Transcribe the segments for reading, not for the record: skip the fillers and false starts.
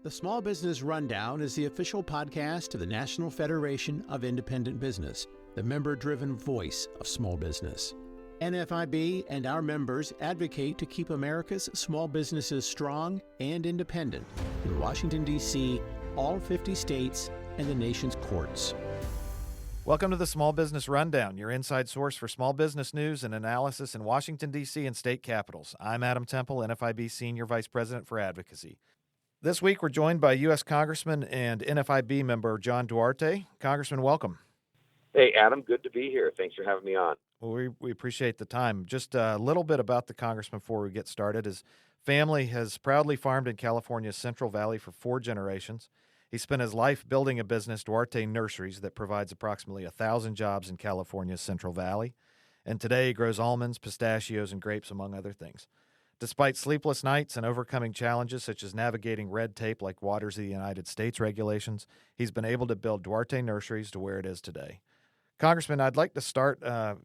The Small Business Rundown is the official podcast of the National Federation of Independent Business, the member-driven voice of small business. NFIB and our members advocate to keep America's small businesses strong and independent in Washington, D.C., all 50 states, and the nation's courts. Welcome to the Small Business Rundown, your inside source for small business news and analysis in Washington, D.C. and state capitals. I'm Adam Temple, NFIB Senior Vice President for Advocacy. This week, we're joined by U.S. Congressman and NFIB member John Duarte. Congressman, welcome. Hey, Adam, good to be here. Thanks for having me on. Well, we appreciate the time. Just a little bit about the Congressman before we get started. His family has proudly farmed in California's Central Valley for 4 generations. He spent his life building a business, Duarte Nurseries, that provides approximately 1,000 jobs in California's Central Valley. And today he grows almonds, pistachios, and grapes, among other things. Despite sleepless nights and overcoming challenges such as navigating red tape like Waters of the United States regulations, he's been able to build Duarte Nurseries to where it is today. Congressman, I'd like to start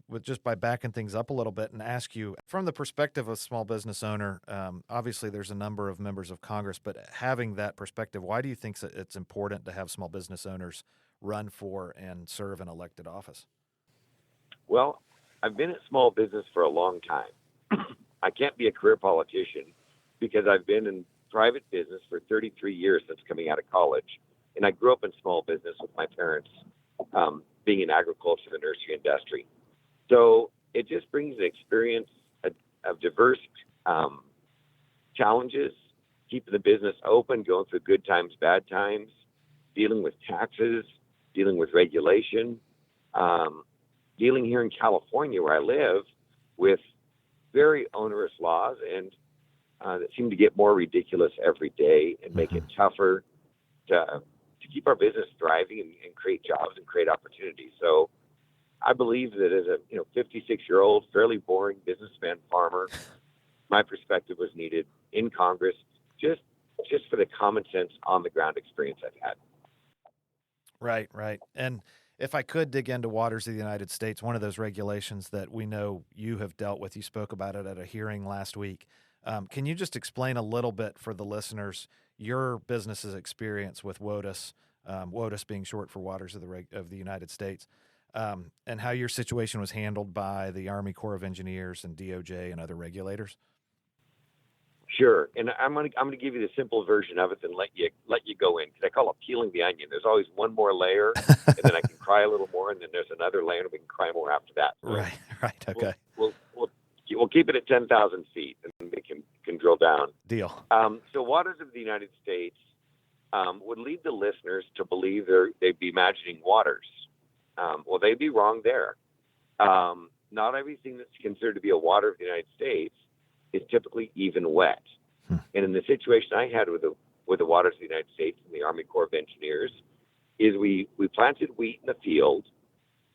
with just by backing things up a little bit and ask you, from the perspective of a small business owner, obviously there's a number of members of Congress, but having that perspective, why do you think it's important to have small business owners run for and serve in elected office? Well, I've been in small business for a long time. I can't be a career politician because I've been in private business for 33 years since coming out of college. And I grew up in small business with my parents, being in agriculture and the nursery industry. So it just brings an experience of diverse challenges, keeping the business open, going through good times, bad times, dealing with taxes, dealing with regulation, dealing here in California where I live with very onerous laws and that seem to get more ridiculous every day and make it tougher to keep our business thriving and create jobs and create opportunities. So I believe that as a 56-year-old, fairly boring businessman farmer, my perspective was needed in Congress just for the common sense on the ground experience I've had. Right. And if I could dig into Waters of the United States, one of those regulations that we know you have dealt with, you spoke about it at a hearing last week. Can you just explain a little bit for the listeners your business's experience with WOTUS, WOTUS being short for Waters of the United States, and how your situation was handled by the Army Corps of Engineers and DOJ and other regulators? Sure, and I'm gonna give you the simple version of it, and let you go in, because I call it peeling the onion. There's always one more layer, and then I can cry a little more, and then there's another layer, and we can cry more after that. So right, okay. We'll keep it at 10,000 feet, and we can drill down. Deal. So Waters of the United States would lead the listeners to believe they'd be imagining waters. Well, they'd be wrong there. Not everything that's considered to be a water of the United States is typically even wet. And in the situation I had with the Waters of the United States and the Army Corps of Engineers is we planted wheat in the field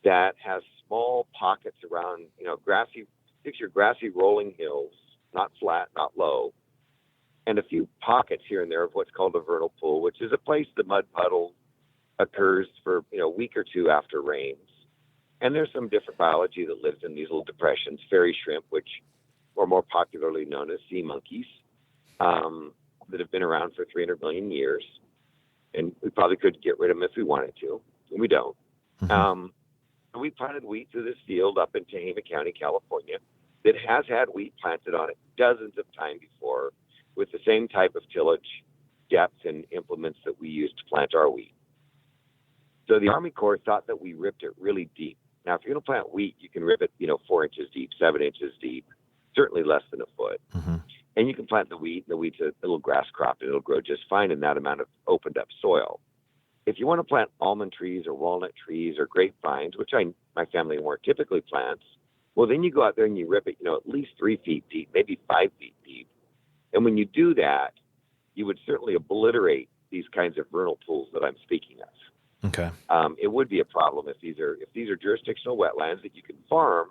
that has small pockets around, grassy rolling hills, not flat, not low, and a few pockets here and there of what's called a vernal pool, which is a place the mud puddle occurs for a week or two after rains. And there's some different biology that lives in these little depressions, fairy shrimp, which are more popularly known as sea monkeys, that have been around for 300 million years. And we probably could get rid of them if we wanted to, and we don't. We planted wheat through this field up in Tehama County, California, that has had wheat planted on it dozens of times before with the same type of tillage, depth, and implements that we use to plant our wheat. So the Army Corps thought that we ripped it really deep. Now, if you're going to plant wheat, you can rip it, 4 inches deep, 7 inches deep, certainly less than a foot. And you can plant the wheat, and the wheat's a little grass crop, and it'll grow just fine in that amount of opened up soil. If you want to plant almond trees or walnut trees or grapevines, which my family more typically plants, well, then you go out there and you rip it, at least 3 feet deep, maybe 5 feet deep. And when you do that, you would certainly obliterate these kinds of vernal pools that I'm speaking of. Okay. It would be a problem if these are jurisdictional wetlands that you can farm,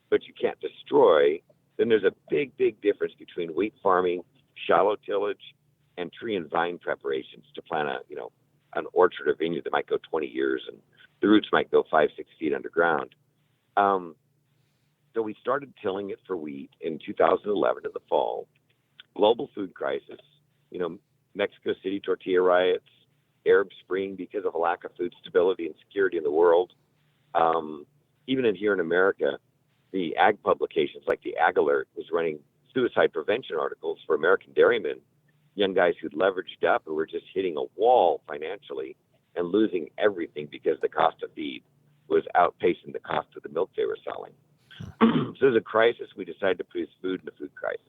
but you can't destroy. Then there's a big, big difference between wheat farming, shallow tillage, and tree and vine preparations to plant an orchard or vineyard that might go 20 years, and the roots might go 5-6 feet underground. So we started tilling it for wheat in 2011 in the fall. Global food crisis, Mexico City tortilla riots, Arab Spring because of a lack of food stability and security in the world. Even here in America, the ag publications like the Ag Alert was running suicide prevention articles for American dairymen, young guys who'd leveraged up who were just hitting a wall financially and losing everything because the cost of feed was outpacing the cost of the milk they were selling. So as a crisis, we decided to produce food in the food crisis.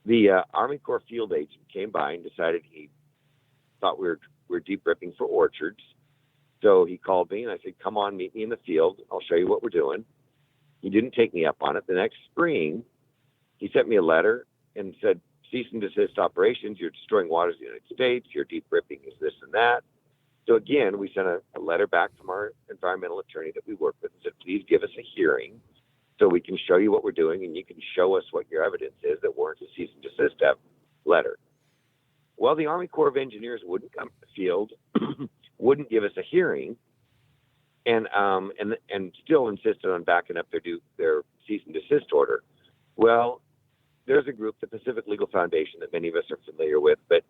The Army Corps field agent came by and decided he thought we were deep ripping for orchards. So he called me and I said, come on, meet me in the field. I'll show you what we're doing. He didn't take me up on it. The next spring, he sent me a letter and said, cease and desist operations. You're destroying waters of the United States. Your deep ripping is this and that. So again, we sent a letter back from our environmental attorney that we work with and said, please give us a hearing so we can show you what we're doing and you can show us what your evidence is that warrants a cease and desist letter. Well, the Army Corps of Engineers wouldn't come to the field, wouldn't give us a hearing, and still insisted on backing up their cease and desist order. Well, there's a group, the Pacific Legal Foundation, that many of us are familiar with, but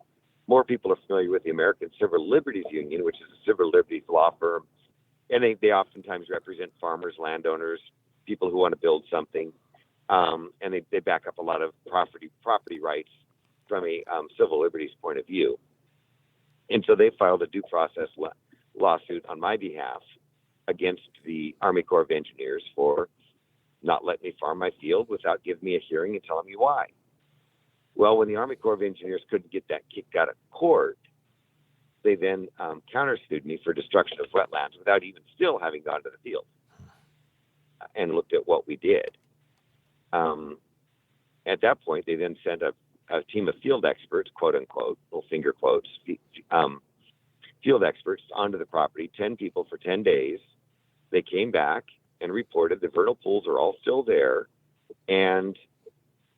more people are familiar with the American Civil Liberties Union, which is a civil liberties law firm, and they oftentimes represent farmers, landowners, people who want to build something, and they back up a lot of property rights from a civil liberties point of view. And so they filed a due process lawsuit on my behalf against the Army Corps of Engineers for not letting me farm my field without giving me a hearing and telling me why. Well, when the Army Corps of Engineers couldn't get that kicked out of court, they then countersued me for destruction of wetlands without even still having gone to the field and looked at what we did. At that point, they then sent a team of field experts, quote unquote, little finger quotes, field experts onto the property, 10 people for 10 days. They came back and reported the vernal pools are all still there, and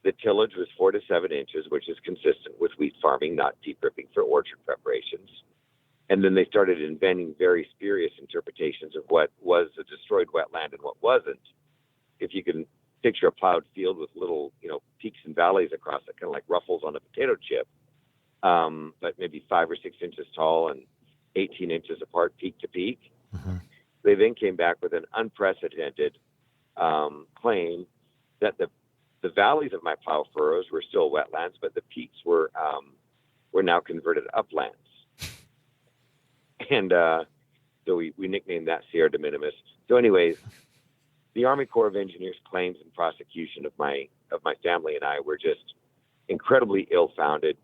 the tillage was 4 to 7 inches, which is consistent with wheat farming, not deep ripping for orchard preparations. And then they started inventing very spurious interpretations of what was a destroyed wetland and what wasn't. If you can picture a plowed field with little, peaks and valleys across it, kind of like ruffles on a potato chip, but maybe 5 or 6 inches tall and 18 inches apart peak to peak. Mm-hmm. They then came back with an unprecedented claim that the valleys of my plow furrows were still wetlands, but the peaks were now converted uplands. And so we nicknamed that Sierra de Minimis. So anyways, the Army Corps of Engineers claims and prosecution of my family and I were just incredibly ill-founded,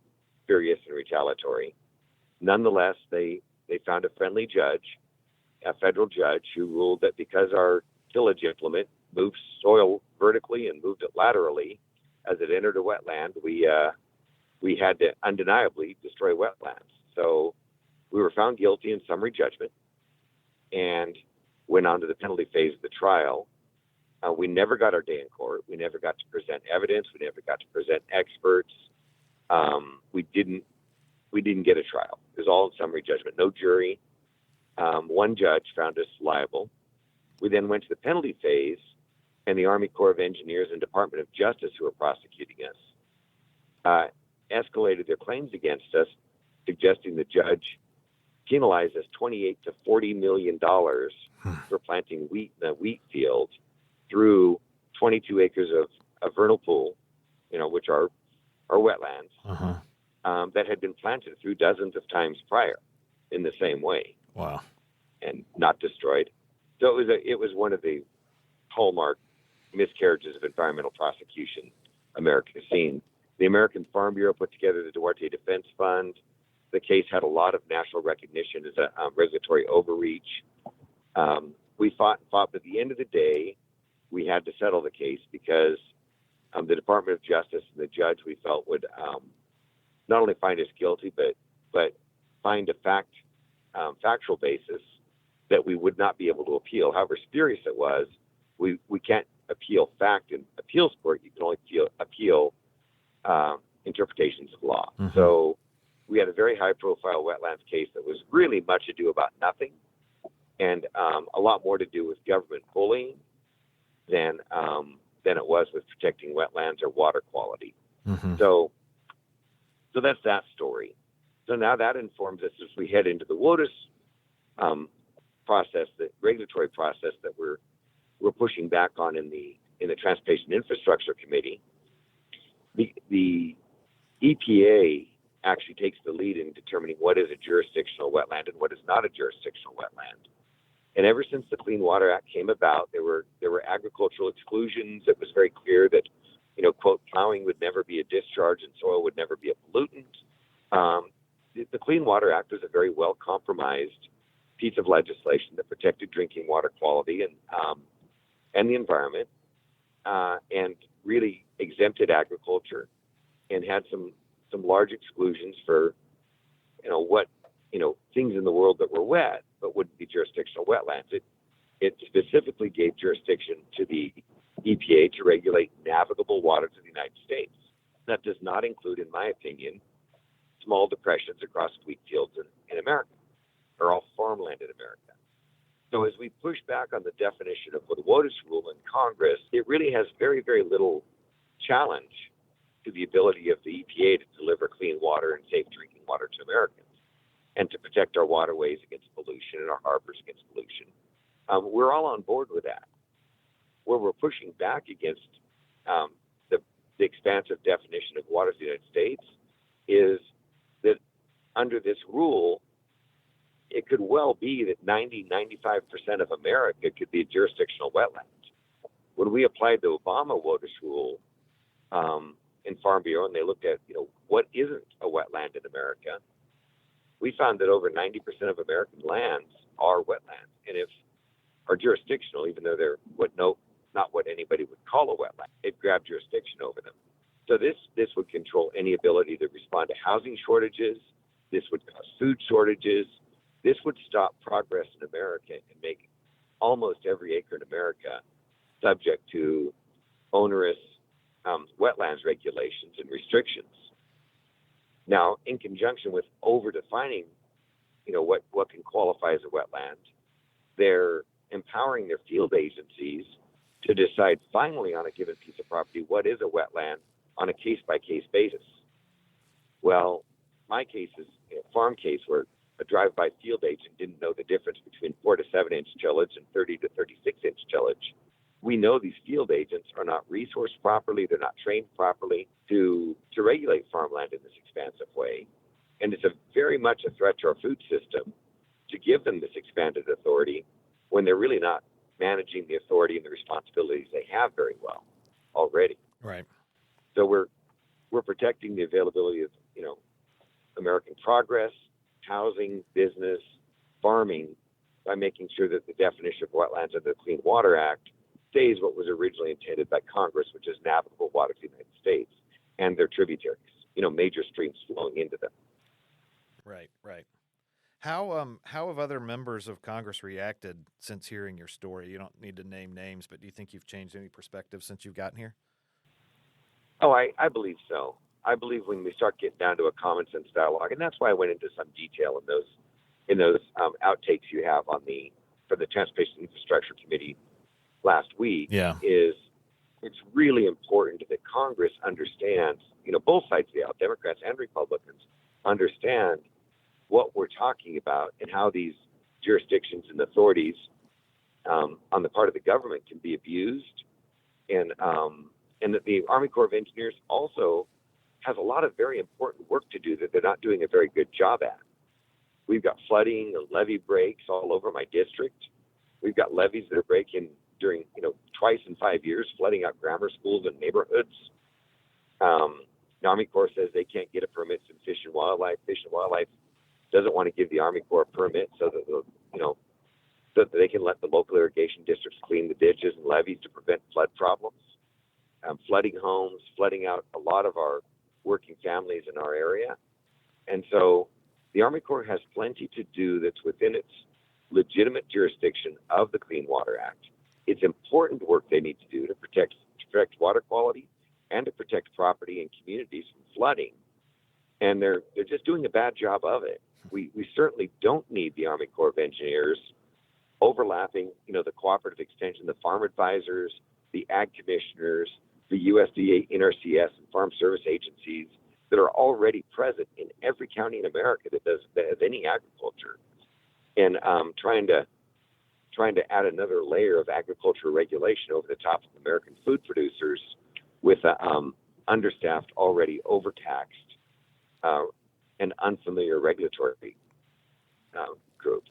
spurious, and retaliatory. Nonetheless, they found a friendly judge, a federal judge, who ruled that because our tillage implement moved soil vertically and moved it laterally as it entered a wetland, we had to undeniably destroy wetlands. So we were found guilty in summary judgment and went on to the penalty phase of the trial. We never got our day in court. We never got to present evidence. We never got to present experts. We didn't get a trial. It was all in summary judgment. No jury. One judge found us liable. We then went to the penalty phase, and the Army Corps of Engineers and Department of Justice, who were prosecuting us, escalated their claims against us, suggesting the judge penalize us $28 to $40 million for planting wheat in a wheat field through 22 acres of vernal pool, which are wetlands, that had been planted through dozens of times prior in the same way. Wow. And not destroyed. So it was one of the hallmark miscarriages of environmental prosecution America has seen. The American Farm Bureau put together the Duarte Defense Fund. The case had a lot of national recognition as a regulatory overreach. We fought, but at the end of the day, we had to settle the case because the Department of Justice and the judge, we felt, would not only find us guilty, but find a factual basis that we would not be able to appeal. However spurious it was, we can't appeal fact in appeals court. You can only appeal interpretations of law. Mm-hmm. So we had a very high-profile wetlands case that was really much ado about nothing, and a lot more to do with government bullying than it was with protecting wetlands or water quality. Mm-hmm. So So that's that story. So now that informs us as we head into the WOTUS process, the regulatory process that we're pushing back on in the Transportation Infrastructure Committee. The EPA actually takes the lead in determining what is a jurisdictional wetland and what is not a jurisdictional wetland. And ever since the Clean Water Act came about, there were agricultural exclusions. It was very clear that, quote, plowing would never be a discharge and soil would never be a pollutant. The Clean Water Act was a very well compromised piece of legislation that protected drinking water quality and the environment, and really exempted agriculture, and had some large exclusions for things in the world that were wet but wouldn't be jurisdictional wetlands. It specifically gave jurisdiction to the EPA to regulate navigable waters of the United States. That does not include, in my opinion, small depressions across wheat fields in America, or all farmland in America. So as we push back on the definition of the WOTUS rule in Congress, it really has very, very little challenge to the ability of the EPA to deliver clean water and safe drinking water to Americans, and to protect our waterways against pollution and our harbors against pollution. We're all on board with that. Where we're pushing back against the expansive definition of waters of the United States is that under this rule, it could well be that 95% of America could be a jurisdictional wetland. When we applied the Obama WOTUS rule in Farm Bureau, and they looked at what isn't a wetland in America, we found that over 90% of American lands are wetlands, and if are jurisdictional, even though they're not what anybody would call a wetland. It grabbed jurisdiction over them. So this would control any ability to respond to housing shortages. This would cause food shortages. This would stop progress in America and make almost every acre in America subject to onerous wetlands regulations and restrictions. Now, in conjunction with over-defining, what can qualify as a wetland, they're empowering their field agencies to decide finally on a given piece of property what is a wetland on a case-by-case basis. Well, my case is a farm case where a drive-by field agent didn't know the difference between 4 to 7 inch tillage and 30 to 36 inch tillage. We know these field agents are not resourced properly, they're not trained properly to regulate farmland in this expansive way. And it's very much a threat to our food system to give them this expanded authority when they're really not managing the authority and the responsibilities they have very well already. Right. So we're protecting the availability of, American progress, housing, business, farming, by making sure that the definition of wetlands under the Clean Water Act stays what was originally intended by Congress, which is navigable waters of the United States and their tributaries, major streams flowing into them. Right. How have other members of Congress reacted since hearing your story? You don't need to name names, but do you think you've changed any perspective since you've gotten here? Oh, I believe so. I believe when we start getting down to a common sense dialogue, and that's why I went into some detail in those outtakes you have for the Transportation Infrastructure Committee last week. Yeah. Is it's really important that Congress understands, both sides of the aisle, Democrats and Republicans, understand what we're talking about and how these jurisdictions and authorities on the part of the government can be abused, and that the Army Corps of Engineers also has a lot of very important work to do that they're not doing a very good job at. We've got flooding and levee breaks all over my district. We've got levees that are breaking during, twice in 5 years, flooding out grammar schools and neighborhoods. The Army Corps says they can't get a permit from Fish and Wildlife. Fish and Wildlife doesn't want to give the Army Corps a permit so that they can let the local irrigation districts clean the ditches and levees to prevent flood problems. Flooding homes, flooding out a lot of our working families in our area. And so the Army Corps has plenty to do that's within its legitimate jurisdiction of the Clean Water Act. It's important work they need to do to protect water quality and to protect property and communities from flooding. And they're just doing a bad job of it. We certainly don't need the Army Corps of Engineers overlapping, the cooperative extension, the farm advisors, the ag commissioners, the USDA, NRCS, and farm service agencies that are already present in every county in America that has any agriculture, and trying to add another layer of agricultural regulation over the top of American food producers with a understaffed, already overtaxed, and unfamiliar regulatory group.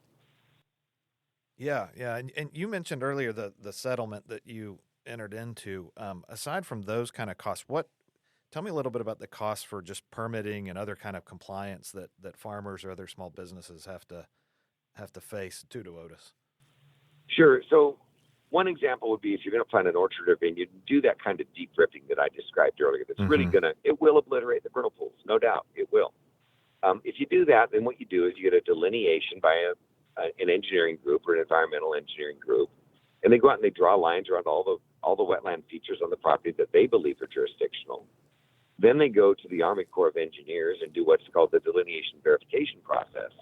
Yeah. And you mentioned earlier the settlement that you entered into. Aside from those kind of costs, tell me a little bit about the costs for just permitting and other kind of compliance that farmers or other small businesses have to face to WOTUS. Sure. So one example would be if you're going to plant an orchard or vineyard, do that kind of deep ripping that I described earlier. That's really it will obliterate the vernal pools, no doubt, it will. If you do that, then what you do is you get a delineation by an engineering group or an environmental engineering group, and they go out and they draw lines around all the wetland features on the property that they believe are jurisdictional. Then they go to the Army Corps of Engineers and do what's called the delineation verification process,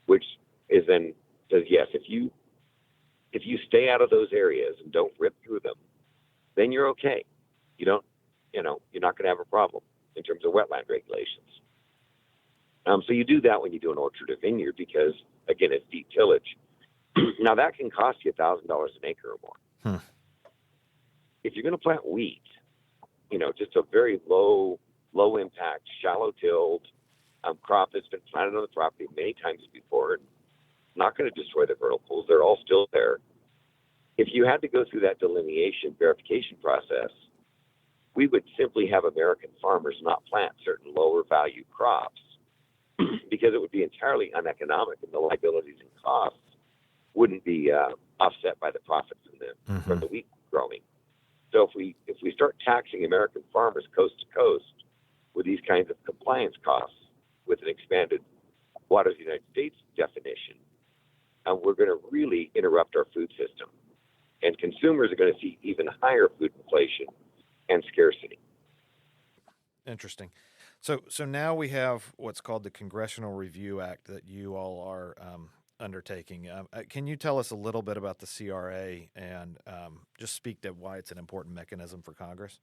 which is then says, yes, if you stay out of those areas and don't rip through them, then you're okay. You're not going to have a problem in terms of wetland regulations. So you do that when you do an orchard or vineyard because, again, it's deep tillage. Now, that can cost you $1,000 an acre or more. If you're going to plant wheat, just a very low impact, shallow tilled crop that's been planted on the property many times before, not going to destroy the vernal pools. They're all still there. If you had to go through that delineation verification process, we would simply have American farmers not plant certain lower value crops because it would be entirely uneconomic and the liabilities and costs wouldn't be offset by the profits from the wheat growing. So if we start taxing American farmers coast to coast with these kinds of compliance costs with an expanded Waters of the United States definition, we're going to really interrupt our food system. And consumers are going to see even higher food inflation and scarcity. Interesting. So now we have what's called the Congressional Review Act that you all are undertaking. Can you tell us a little bit about the CRA and just speak to why it's an important mechanism for Congress?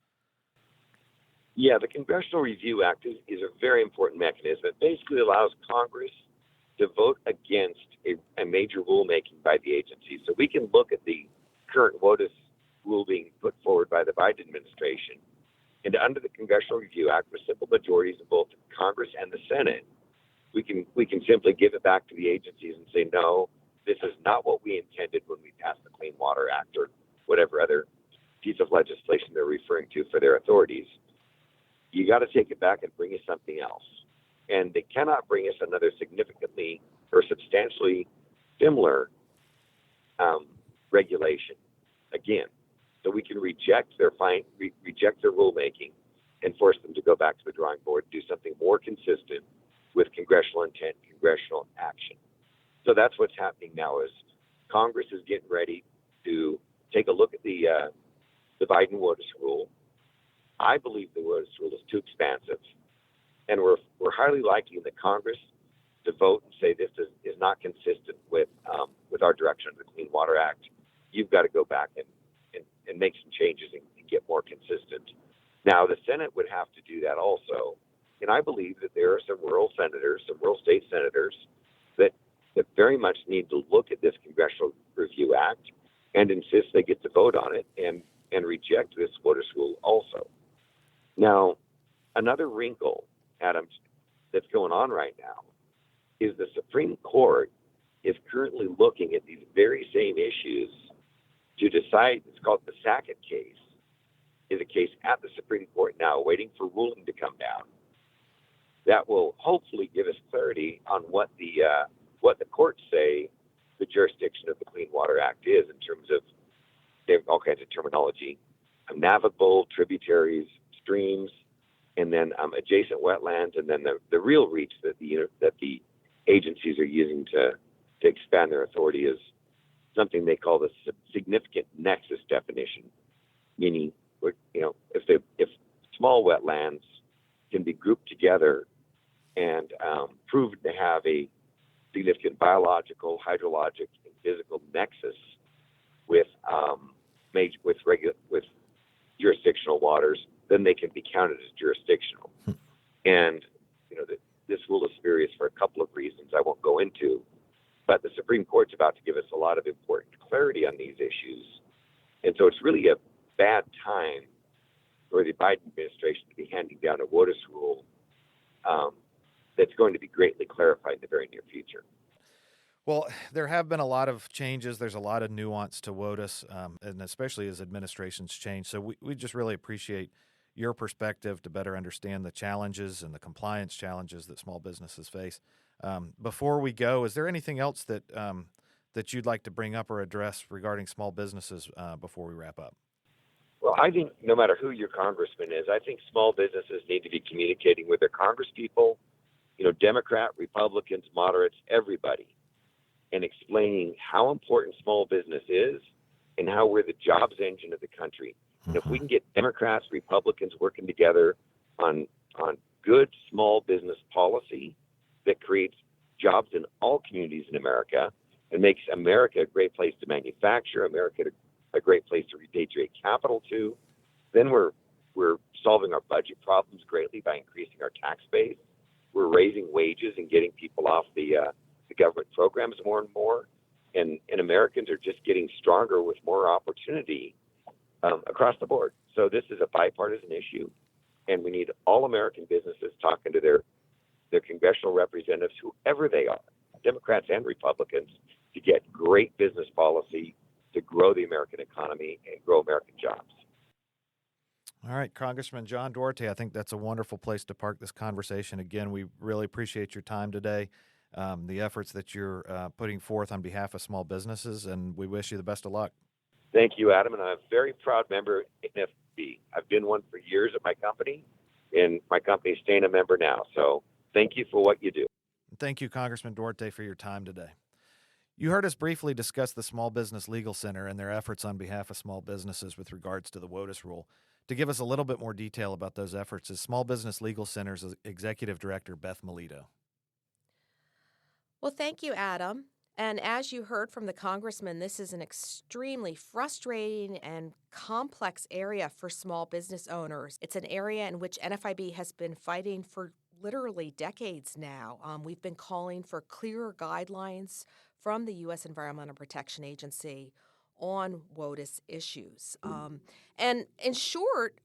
Yeah, the Congressional Review Act is a very important mechanism. It basically allows Congress to vote against a major rulemaking by the agency. So we can look at the current WOTUS rule being put forward by the Biden administration, and under the Congressional Review Act, with simple majorities of both Congress and the Senate, we can simply give it back to the agencies and say, no, this is not what we intended when we passed the Clean Water Act or whatever other piece of legislation they're referring to for their authorities. You got to take it back and bring us something else. And they cannot bring us another significantly or substantially similar regulation again. So we can reject their rulemaking and force them to go back to the drawing board and do something more consistent with congressional intent, congressional action. So that's what's happening now is Congress is getting ready to take a look at the Biden WOTUS rule. I believe the WOTUS rule is too expansive, and we're highly likely in the Congress to vote and say this is not consistent with our direction of the Clean Water Act. You've got to go back and make some changes and get more consistent. Now, the Senate would have to do that also, and I believe that there are some rural state senators that very much need to look at this Congressional Review Act and insist they get to vote on it and reject this WOTUS rule also. Now, another wrinkle, Adam, that's going on right now is the Supreme Court is currently looking at these very same issues to decide. It's called the Sackett case, is a case at the Supreme Court now waiting for ruling to come down. That will hopefully give us clarity on what the courts say the jurisdiction of the Clean Water Act is in terms of they have all kinds of terminology, navigable, tributaries, streams, and then adjacent wetlands, and then the real reach that the agencies are using to expand their authority is something they call the significant nexus definition, meaning if small wetlands can be grouped together and proven to have a significant biological, hydrologic, and physical nexus with jurisdictional waters, then they can be counted as jurisdictional. And, this rule is spurious for a couple of reasons I won't go into. But the Supreme Court's about to give us a lot of important clarity on these issues. And so it's really a bad time for the Biden administration to be handing down a WOTUS rule that's going to be greatly clarified in the very near future. Well, there have been a lot of changes. There's a lot of nuance to WOTUS, and especially as administrations change. So we just really appreciate your perspective to better understand the challenges and the compliance challenges that small businesses face. Before we go, is there anything else that that you'd like to bring up or address regarding small businesses before we wrap up? Well, I think no matter who your congressman is, I think small businesses need to be communicating with their congresspeople, Democrat, Republicans, moderates, everybody, and explaining how important small business is and how we're the jobs engine of the country. And if we can get Democrats, Republicans working together on good small business policy that creates jobs in all communities in America and makes America a great place to manufacture, America a great place to repatriate capital to, then we're solving our budget problems greatly by increasing our tax base. We're raising wages and getting people off the government programs more and more. And Americans are just getting stronger with more opportunity across the board. So this is a bipartisan issue, and we need all American businesses talking to their congressional representatives, whoever they are, Democrats and Republicans, to get great business policy to grow the American economy and grow American jobs. All right, Congressman John Duarte, I think that's a wonderful place to park this conversation. Again, we really appreciate your time today, the efforts that you're putting forth on behalf of small businesses, and we wish you the best of luck. Thank you, Adam, and I'm a very proud member of NFIB. I've been one for years at my company, and my company is staying a member now. So thank you for what you do. Thank you, Congressman Duarte, for your time today. You heard us briefly discuss the Small Business Legal Center and their efforts on behalf of small businesses with regards to the WOTUS rule. To give us a little bit more detail about those efforts is Small Business Legal Center's Executive Director, Beth Milito. Well, thank you, Adam. And as you heard from the Congressman, this is an extremely frustrating and complex area for small business owners. It's an area in which NFIB has been fighting for literally decades now. We've been calling for clearer guidelines from the U.S. Environmental Protection Agency on WOTUS issues. And in short,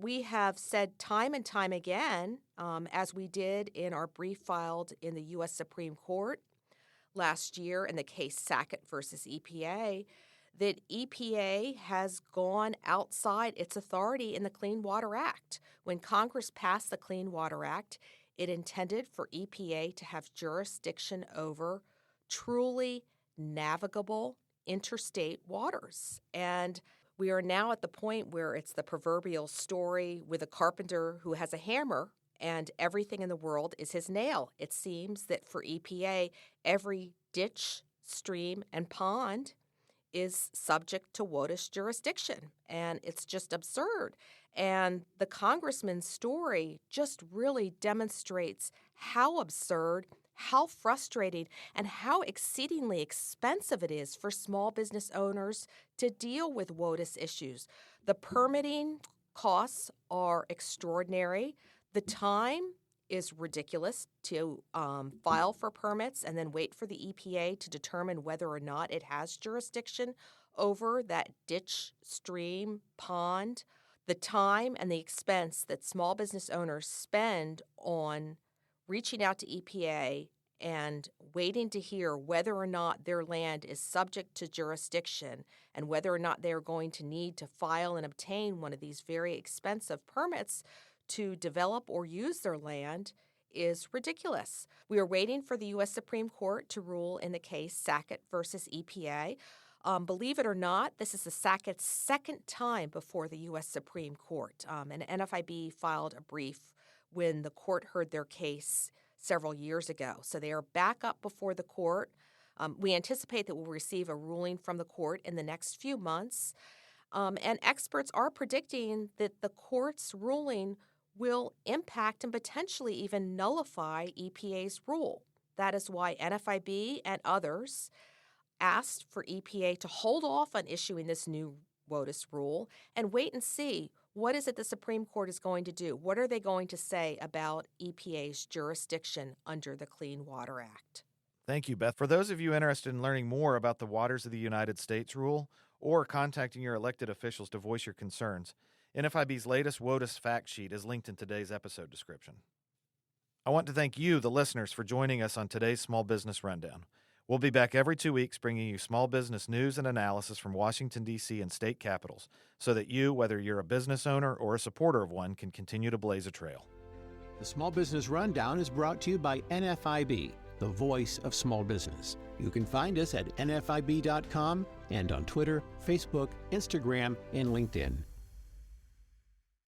we have said time and time again, as we did in our brief filed in the U.S. Supreme Court last year in the case Sackett versus EPA, that EPA has gone outside its authority in the Clean Water Act. When Congress passed the Clean Water Act, it intended for EPA to have jurisdiction over truly navigable interstate waters. And we are now at the point where it's the proverbial story with a carpenter who has a hammer and everything in the world is his nail. It seems that for EPA, every ditch, stream, and pond is subject to WOTUS jurisdiction, and it's just absurd. And the Congressman's story just really demonstrates how absurd, how frustrating, and how exceedingly expensive it is for small business owners to deal with WOTUS issues. The permitting costs are extraordinary. The time is ridiculous to file for permits and then wait for the EPA to determine whether or not it has jurisdiction over that ditch, stream, pond. The time and the expense that small business owners spend on reaching out to EPA and waiting to hear whether or not their land is subject to jurisdiction and whether or not they're going to need to file and obtain one of these very expensive permits to develop or use their land is ridiculous. We are waiting for the U.S. Supreme Court to rule in the case Sackett versus EPA. Believe it or not, this is the Sackett's second time before the U.S. Supreme Court. And NFIB filed a brief when the court heard their case several years ago. So they are back up before the court. We anticipate that we'll receive a ruling from the court in the next few months. And experts are predicting that the court's ruling will impact and potentially even nullify EPA's rule. That is why NFIB and others asked for EPA to hold off on issuing this new WOTUS rule and wait and see What is it the Supreme Court is going to do? What are they going to say about EPA's jurisdiction under the Clean Water Act? Thank you, Beth. For those of you interested in learning more about the Waters of the United States rule or contacting your elected officials to voice your concerns, NFIB's latest WOTUS fact sheet is linked in today's episode description. I want to thank you, the listeners, for joining us on today's Small Business Rundown. We'll be back every 2 weeks bringing you small business news and analysis from Washington, D.C. and state capitals so that you, whether you're a business owner or a supporter of one, can continue to blaze a trail. The Small Business Rundown is brought to you by NFIB, the voice of small business. You can find us at nfib.com and on Twitter, Facebook, Instagram, and LinkedIn.